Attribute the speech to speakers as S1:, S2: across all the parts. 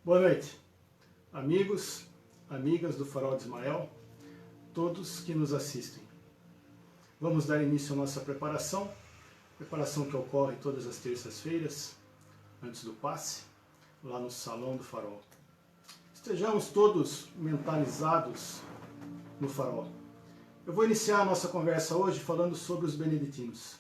S1: Boa noite, amigos, amigas do Farol de Ismael, todos que nos assistem. Vamos dar início à nossa preparação que ocorre todas as terças-feiras, antes do passe, lá no Salão do Farol. Estejamos todos mentalizados no Farol. Eu vou iniciar a nossa conversa hoje falando sobre os beneditinos.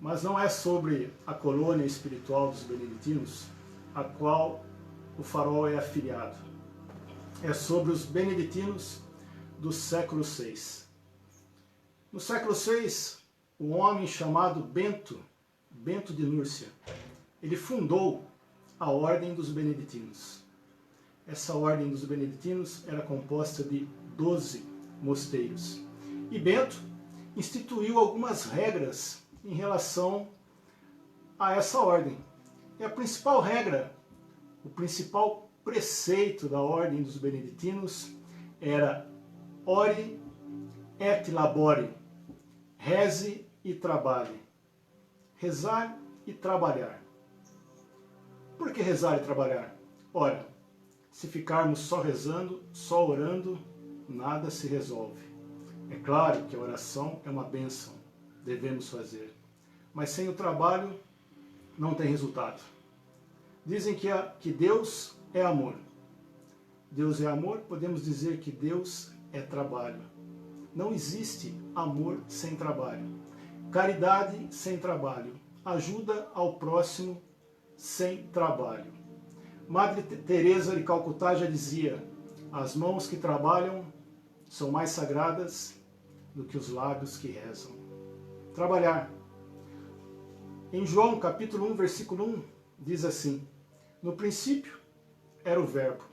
S1: Mas não é sobre a colônia espiritual dos beneditinos, a qual o Farol é afiliado. É sobre os beneditinos do século VI. No século VI, um homem chamado Bento de Núrcia, ele fundou a Ordem dos Beneditinos. Essa Ordem dos Beneditinos era composta de 12 mosteiros. E Bento instituiu algumas regras em relação a essa ordem. E a principal regra, o principal preceito da Ordem dos Beneditinos era ore et labore, reze e trabalhe. Rezar e trabalhar. Por que rezar e trabalhar? Ora, se ficarmos só rezando, só orando, nada se resolve. É claro que a oração é uma bênção, devemos fazer. Mas sem o trabalho, não tem resultado. Dizem que Deus é amor. Deus é amor, podemos dizer que Deus é trabalho. Não existe amor sem trabalho. Caridade sem trabalho. Ajuda ao próximo sem trabalho. Madre Teresa de Calcutá já dizia: as mãos que trabalham são mais sagradas do que os lábios que rezam. Trabalhar. Em João capítulo 1, versículo 1, diz assim: no princípio era o Verbo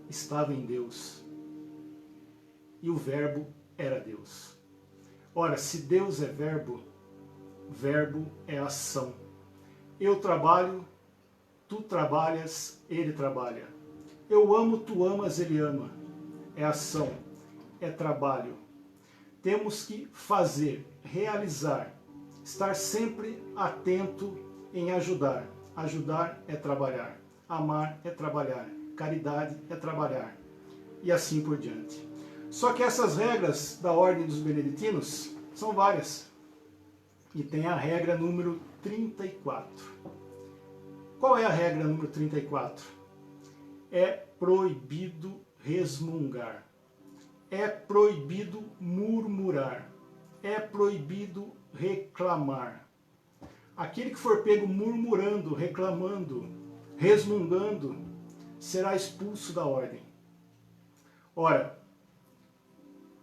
S1: estava em Deus, e o Verbo era Deus. Ora, se Deus é Verbo, Verbo é ação. Eu trabalho, tu trabalhas, ele trabalha. Eu amo, tu amas, ele ama. É ação, é trabalho. Temos que fazer, realizar, estar sempre atento em ajudar. Ajudar é trabalhar. Amar é trabalhar. Caridade é trabalhar. E assim por diante. Só que essas regras da Ordem dos Beneditinos são várias. E tem a regra número 34. Qual é a regra número 34? É proibido resmungar. É proibido murmurar. É proibido reclamar. Aquele que for pego murmurando, reclamando, resmungando, será expulso da ordem. Ora,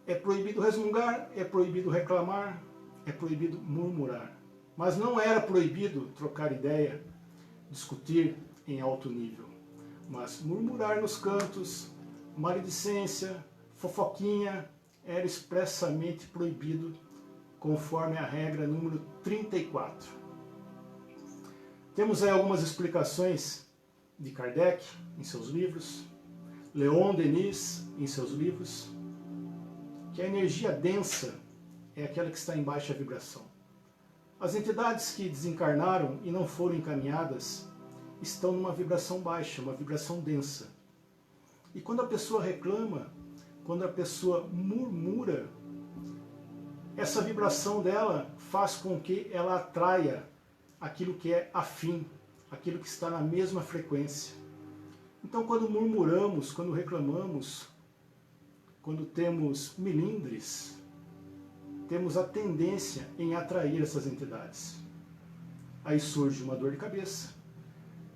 S1: é proibido resmungar, é proibido reclamar, é proibido murmurar. Mas não era proibido trocar ideia, discutir em alto nível. Mas murmurar nos cantos, maledicência, fofoquinha, era expressamente proibido, conforme a regra número 34. Temos aí algumas explicações de Kardec em seus livros, Leon Denis em seus livros, que a energia densa é aquela que está em baixa vibração. As entidades que desencarnaram e não foram encaminhadas estão numa vibração baixa, uma vibração densa. E quando a pessoa reclama, quando a pessoa murmura, essa vibração dela faz com que ela atraia aquilo que é afim, aquilo que está na mesma frequência. Então, quando murmuramos, quando reclamamos, quando temos melindres, temos a tendência em atrair essas entidades. Aí surge uma dor de cabeça,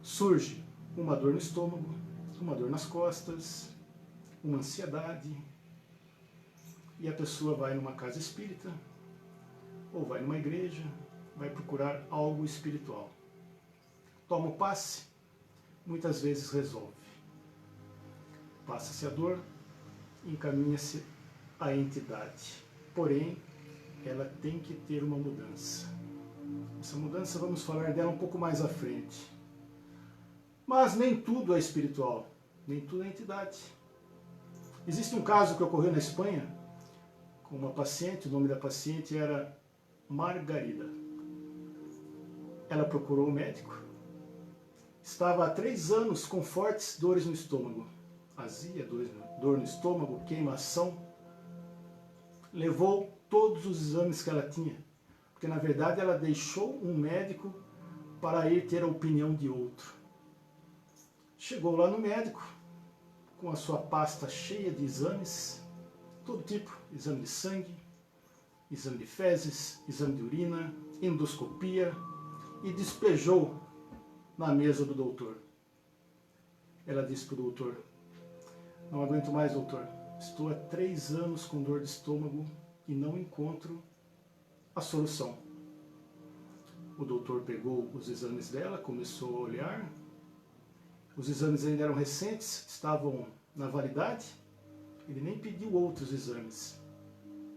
S1: surge uma dor no estômago, uma dor nas costas, uma ansiedade, e a pessoa vai numa casa espírita, ou vai numa igreja, vai procurar algo espiritual. Toma o passe, muitas vezes resolve. Passa-se a dor, encaminha-se a entidade. Porém, ela tem que ter uma mudança. Essa mudança vamos falar dela um pouco mais à frente. Mas nem tudo é espiritual, nem tudo é entidade. Existe um caso que ocorreu na Espanha, com uma paciente, o nome da paciente era Margarida. Ela procurou o médico, estava há 3 anos com fortes dores no estômago. Azia, dor no estômago, queimação. Levou todos os exames que ela tinha, porque na verdade ela deixou um médico para ir ter a opinião de outro. Chegou lá no médico, com a sua pasta cheia de exames, todo tipo, exame de sangue, exame de fezes, exame de urina, endoscopia, e despejou na mesa do doutor. Ela disse para o doutor: não aguento mais, doutor, estou há 3 anos com dor de estômago e não encontro a solução. O doutor pegou os exames dela, começou a olhar. Os exames ainda eram recentes, estavam na validade. Ele nem pediu outros exames.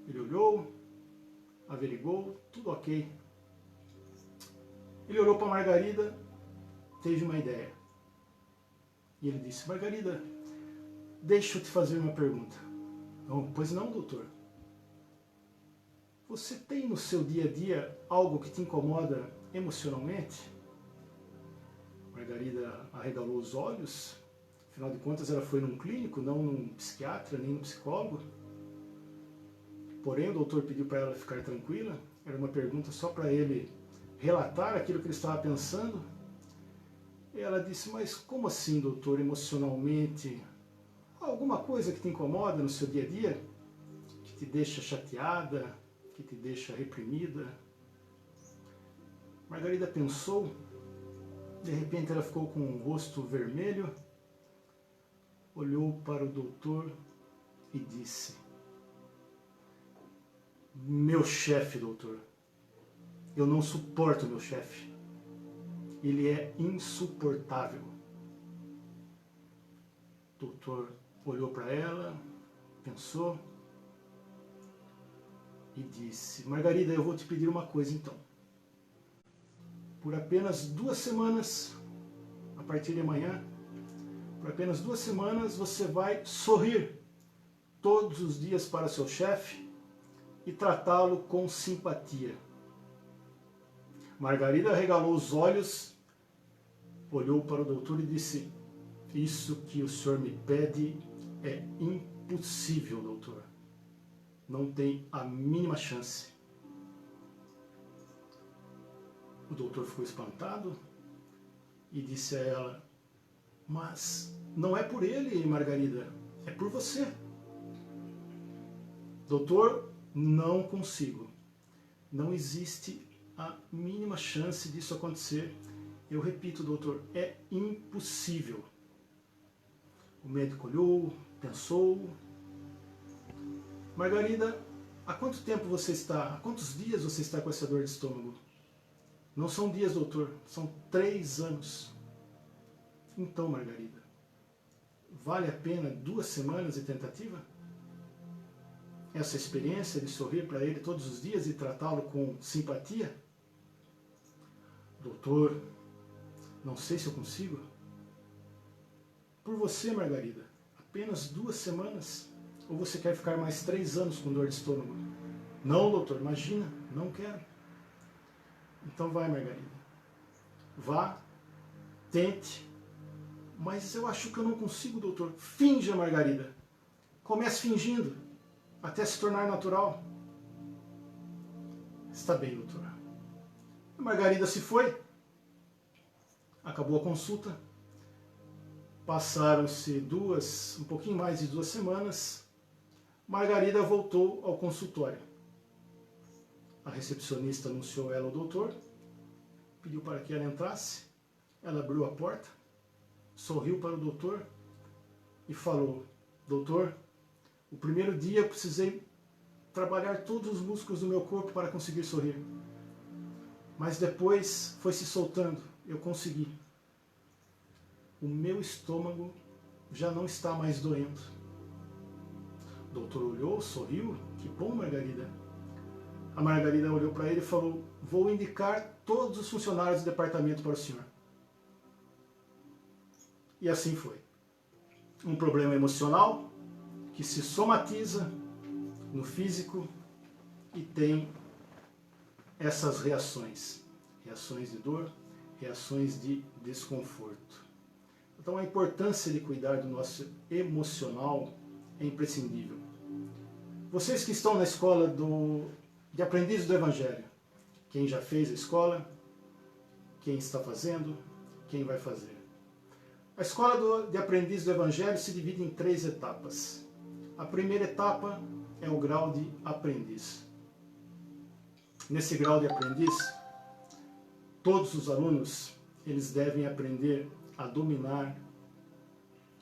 S1: Ele olhou, averigou, tudo ok. Ele olhou para Margarida, teve uma ideia. E ele disse: Margarida, deixa eu te fazer uma pergunta. Oh, pois não, doutor. Você tem no seu dia a dia algo que te incomoda emocionalmente? Margarida arregalou os olhos. Afinal de contas, ela foi num clínico, não num psiquiatra, nem num psicólogo. Porém, o doutor pediu para ela ficar tranquila. Era uma pergunta só para ele relatar aquilo que ele estava pensando. E ela disse: mas como assim, doutor, emocionalmente? Alguma coisa que te incomoda no seu dia a dia? Que te deixa chateada? Que te deixa reprimida? Margarida pensou. De repente ela ficou com o rosto vermelho, olhou para o doutor e disse: meu chefe, doutor, eu não suporto meu chefe. Ele é insuportável. O doutor olhou para ela, pensou e disse: Margarida, eu vou te pedir uma coisa então. Por apenas 2 semanas, a partir de amanhã, por apenas 2 semanas, você vai sorrir todos os dias para seu chefe e tratá-lo com simpatia. Margarida arregalou os olhos, olhou para o doutor e disse: isso que o senhor me pede é impossível, doutor. Não tem a mínima chance. O doutor ficou espantado e disse a ela: mas não é por ele, Margarida, é por você. Doutor, não consigo. Não existe a mínima chance disso acontecer. Eu repito, doutor, é impossível. O médico olhou, pensou. Margarida, há quanto tempo você está, há quantos dias você está com essa dor de estômago? Não são dias, doutor, são 3 anos. Então, Margarida, vale a pena 2 semanas de tentativa? Essa experiência de sorrir para ele todos os dias e tratá-lo com simpatia? Doutor, não sei se eu consigo. Por você, Margarida, apenas 2 semanas? Ou você quer ficar mais 3 anos com dor de estômago? Não, doutor, imagina, não quero. Então vai, Margarida. Vá, tente. Mas eu acho que eu não consigo, doutor. Finja, Margarida. Comece fingindo, até se tornar natural. Está bem, doutora. A Margarida se foi. Acabou a consulta. Passaram-se um pouquinho mais de 2 semanas. Margarida voltou ao consultório. A recepcionista anunciou ela ao doutor, pediu para que ela entrasse. Ela abriu a porta, sorriu para o doutor e falou: doutor, o primeiro dia eu precisei trabalhar todos os músculos do meu corpo para conseguir sorrir. Mas depois foi se soltando, eu consegui. O meu estômago já não está mais doendo. O doutor olhou, sorriu. Que bom, Margarida. A Margarida olhou para ele e falou: vou indicar todos os funcionários do departamento para o senhor. E assim foi. Um problema emocional que se somatiza no físico e tem essas reações. Reações de dor, reações de desconforto. Então a importância de cuidar do nosso emocional é imprescindível. Vocês que estão na escola de aprendizes do Evangelho, quem já fez a escola, quem está fazendo, quem vai fazer. A escola de aprendizes do Evangelho se divide em 3 etapas. A primeira etapa é o grau de aprendiz. Nesse grau de aprendiz, todos os alunos eles devem aprender a dominar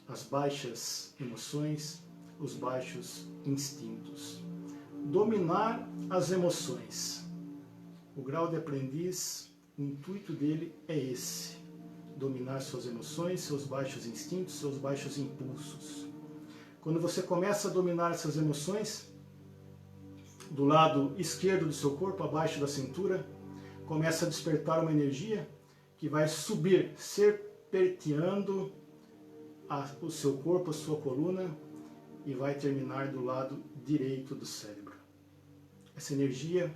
S1: as baixas emoções, os baixos instintos. Dominar as emoções. O grau de aprendiz, o intuito dele é esse: dominar suas emoções, seus baixos instintos, seus baixos impulsos. Quando você começa a dominar essas emoções, do lado esquerdo do seu corpo, abaixo da cintura, começa a despertar uma energia que vai subir, serpenteando o seu corpo, a sua coluna, e vai terminar do lado direito do cérebro. Essa energia,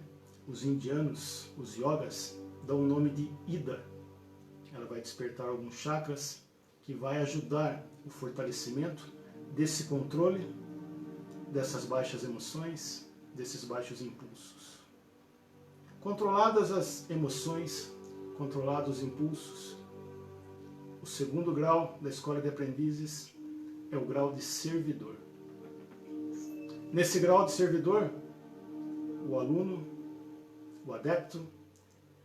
S1: os indianos, os yogas, dão o nome de Ida. Ela vai despertar alguns chakras que vai ajudar o fortalecimento desse controle, dessas baixas emoções, desses baixos impulsos. Controladas as emoções, controlados os impulsos, o segundo grau da escola de aprendizes é o grau de servidor. Nesse grau de servidor, o aluno, o adepto,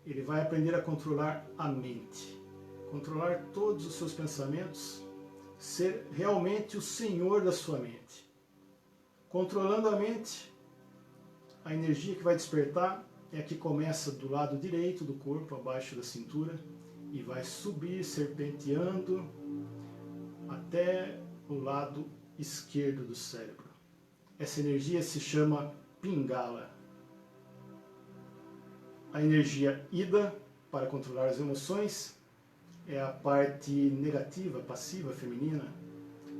S1: ele vai aprender a controlar a mente, controlar todos os seus pensamentos, ser realmente o senhor da sua mente. Controlando a mente, a energia que vai despertar é a que começa do lado direito do corpo, abaixo da cintura, e vai subir, serpenteando até o lado esquerdo do cérebro. Essa energia se chama Pingala. A energia Ida, para controlar as emoções, é a parte negativa, passiva, feminina.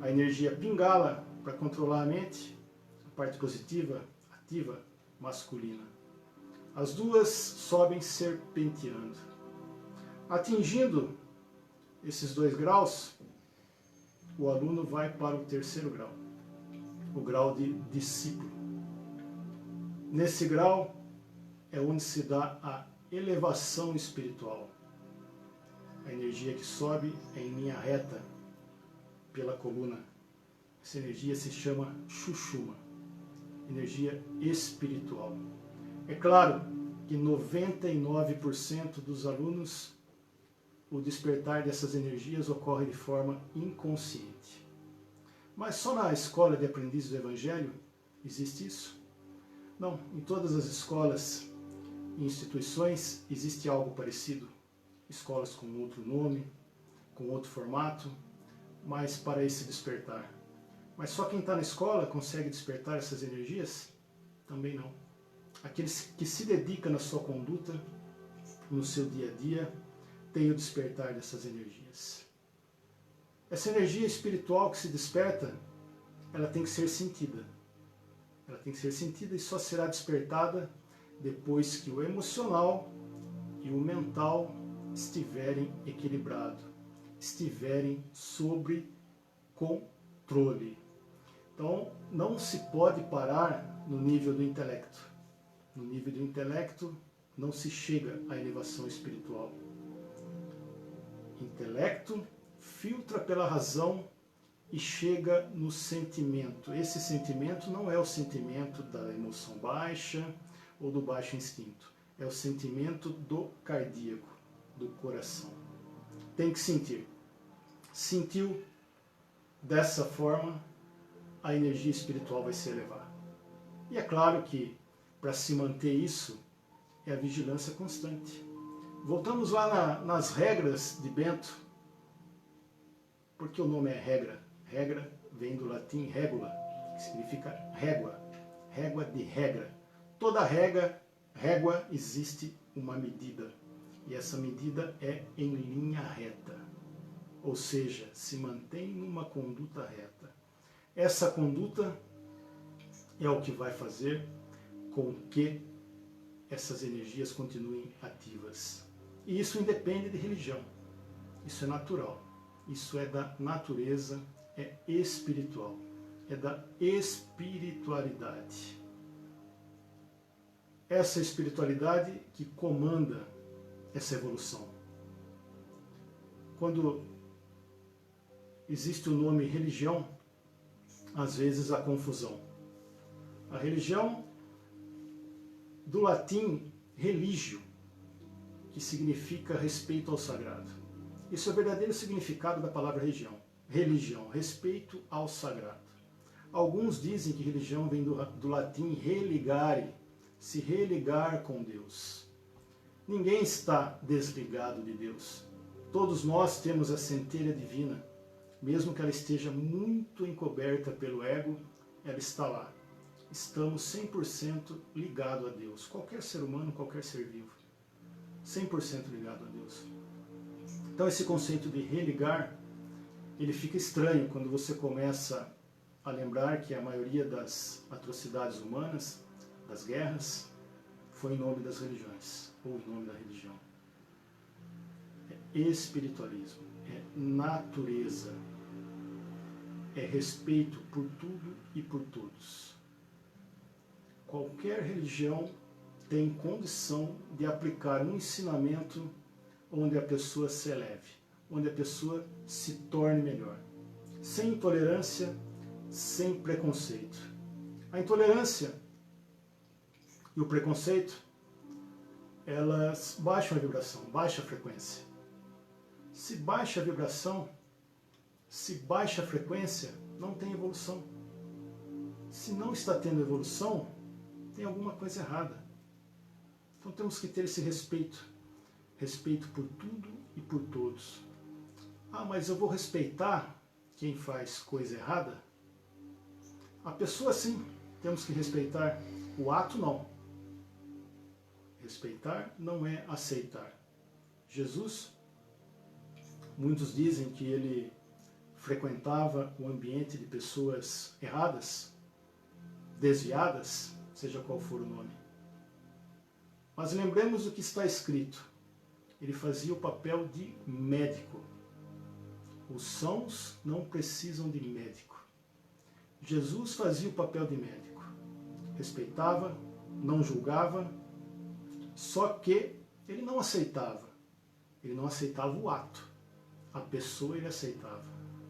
S1: A energia Pingala, para controlar a mente, a parte positiva, ativa, masculina. As duas sobem serpenteando. Atingindo esses 2 graus, o aluno vai para o 3º grau, o grau de discípulo. Nesse grau é onde se dá a elevação espiritual. A energia que sobe é em linha reta pela coluna. Essa energia se chama Sushuma, energia espiritual. É claro que 99% dos alunos, o despertar dessas energias ocorre de forma inconsciente. Mas só na escola de aprendizes do Evangelho existe isso? Não, em todas as escolas e instituições existe algo parecido. Escolas com outro nome, com outro formato, mas para esse despertar. Mas só quem está na escola consegue despertar essas energias? Também não. Aqueles que se dedicam na sua conduta, no seu dia a dia, têm o despertar dessas energias. Essa energia espiritual que se desperta, ela tem que ser sentida. Ela tem que ser sentida e só será despertada depois que o emocional e o mental estiverem equilibrados, estiverem sob controle. Então, não se pode parar no nível do intelecto. No nível do intelecto, não se chega à elevação espiritual. Intelecto filtra pela razão e chega no sentimento. Esse sentimento não é o sentimento da emoção baixa ou do baixo instinto. É o sentimento do cardíaco, do coração. Tem que sentir. Sentiu dessa forma, a energia espiritual vai se elevar. E é claro que, para se manter isso, é a vigilância constante. Voltamos lá nas regras de Bento. Por que o nome é regra? Regra vem do latim regula, que significa régua. Régua de regra. Toda régua existe uma medida. E essa medida é em linha reta. Ou seja, se mantém numa conduta reta. Essa conduta é o que vai fazer com que essas energias continuem ativas. E isso independe de religião. Isso é natural. Isso é da natureza, é espiritual. É da espiritualidade. Essa espiritualidade que comanda essa evolução. Quando existe o nome religião, às vezes há confusão. A religião, do latim religio, que significa respeito ao sagrado. Esse é o verdadeiro significado da palavra religião. Religião, respeito ao sagrado. Alguns dizem que religião vem do latim religare, se religar com Deus. Ninguém está desligado de Deus. Todos nós temos a centelha divina. Mesmo que ela esteja muito encoberta pelo ego, ela está lá. Estamos 100% ligados a Deus. Qualquer ser humano, qualquer ser vivo. 100% ligado a Deus. Então esse conceito de religar, ele fica estranho quando você começa a lembrar que a maioria das atrocidades humanas, das guerras, foi em nome das religiões, ou em nome da religião. É espiritualismo, é natureza, é respeito por tudo e por todos. Qualquer religião tem condição de aplicar um ensinamento onde a pessoa se eleve, onde a pessoa se torne melhor. Sem intolerância, sem preconceito. A intolerância e o preconceito, elas baixam a vibração, baixam a frequência. Se baixa a vibração, se baixa a frequência, não tem evolução. Se não está tendo evolução, tem alguma coisa errada. Então temos que ter esse respeito. Respeito por tudo e por todos. Ah, mas eu vou respeitar quem faz coisa errada? A pessoa sim, temos que respeitar. O ato não. Respeitar não é aceitar. Jesus, muitos dizem que ele frequentava o ambiente de pessoas erradas, desviadas, seja qual for o nome. Mas lembremos do que está escrito. Ele fazia o papel de médico. Os sãos não precisam de médico. Jesus fazia o papel de médico. Respeitava, não julgava, só que ele não aceitava. Ele não aceitava o ato. A pessoa ele aceitava.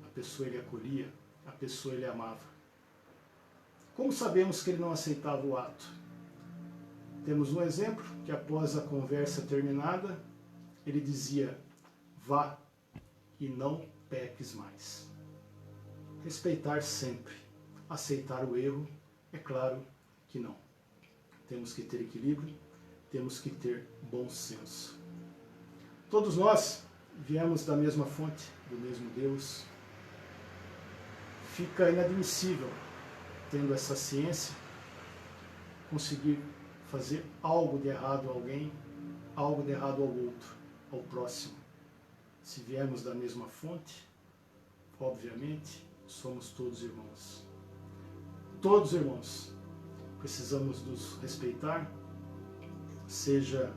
S1: A pessoa ele acolhia. A pessoa ele amava. Como sabemos que ele não aceitava o ato? Temos um exemplo que após a conversa terminada, ele dizia: vá e não peques mais. Respeitar sempre. Aceitar o erro, é claro que não. Temos que ter equilíbrio, temos que ter bom senso. Todos nós viemos da mesma fonte, do mesmo Deus. Fica inadmissível, tendo essa ciência, conseguir fazer algo de errado a alguém, algo de errado ao outro, ao próximo. Se viemos da mesma fonte, obviamente, somos todos irmãos. Todos irmãos. Precisamos nos respeitar, seja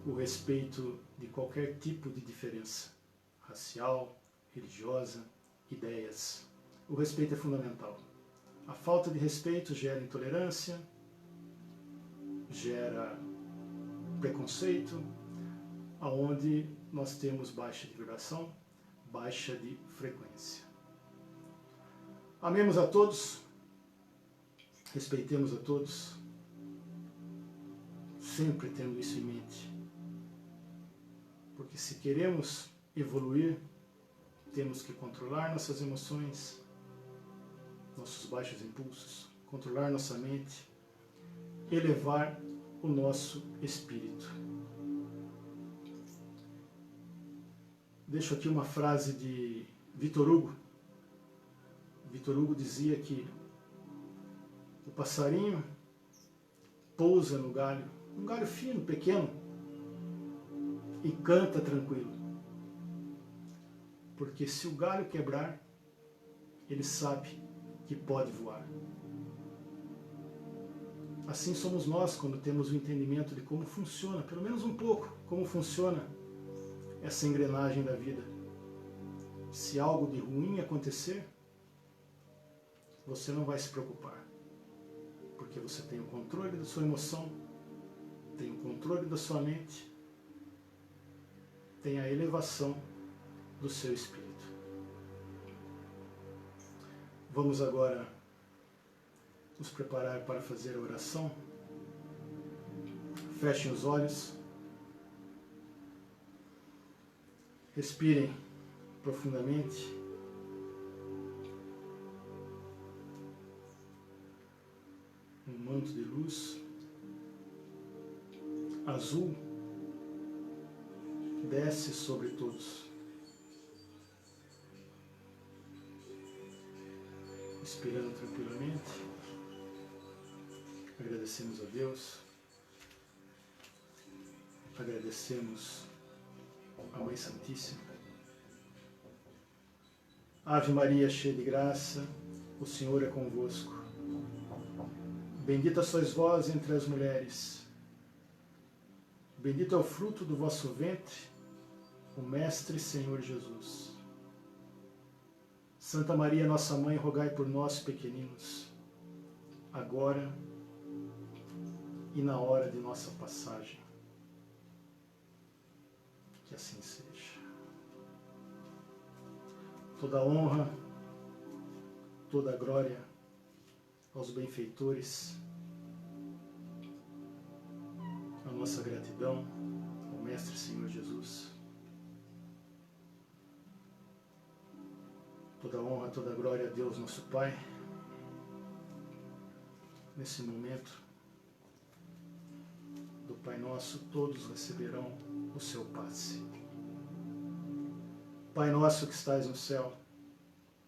S1: o respeito de qualquer tipo de diferença, racial, religiosa, ideias. O respeito é fundamental. A falta de respeito gera intolerância, gera preconceito, aonde nós temos baixa de vibração, baixa de frequência. Amemos a todos, respeitemos a todos, sempre tendo isso em mente. Porque se queremos evoluir, temos que controlar nossas emoções, nossos baixos impulsos, controlar nossa mente, elevar o nosso espírito. Deixo aqui uma frase de Victor Hugo. Victor Hugo dizia que o passarinho pousa no galho, um galho fino, pequeno, e canta tranquilo. Porque se o galho quebrar, ele sabe que pode voar. Assim somos nós quando temos o entendimento de como funciona, pelo menos um pouco, como funciona essa engrenagem da vida. Se algo de ruim acontecer, você não vai se preocupar, porque você tem o controle da sua emoção, tem o controle da sua mente, tem a elevação do seu espírito. Vamos agora nos preparar para fazer a oração. Fechem os olhos. Respirem profundamente. Um manto de luz azul desce sobre todos. Respirando tranquilamente. Agradecemos a Deus. Agradecemos a Mãe Santíssima. Ave Maria, cheia de graça, o Senhor é convosco. Bendita sois vós entre as mulheres. Bendito é o fruto do vosso ventre, o Mestre Senhor Jesus. Santa Maria, nossa Mãe, rogai por nós, pequeninos, agora e na hora de nossa passagem. Que assim seja. Toda a honra, toda a glória aos benfeitores, a nossa gratidão ao Mestre Senhor Jesus. Toda a honra, toda a glória a Deus, nosso Pai. Nesse momento do Pai Nosso, todos receberão o seu passe. Pai nosso que estais no céu,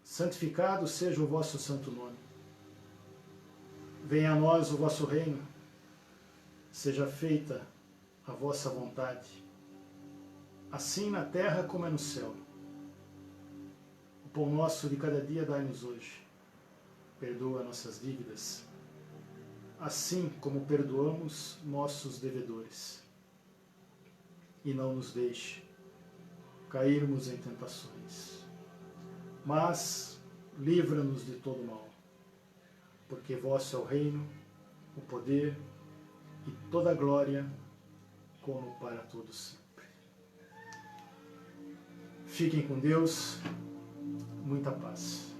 S1: santificado seja o vosso santo nome. Venha a nós o vosso reino, seja feita a vossa vontade, assim na terra como é no céu. O pão nosso de cada dia dai-nos hoje. Perdoa nossas dívidas, assim como perdoamos nossos devedores. E não nos deixe cairmos em tentações, mas livra-nos de todo mal, porque vosso é o reino, o poder e toda a glória, como para todos sempre. Fiquem com Deus, muita paz.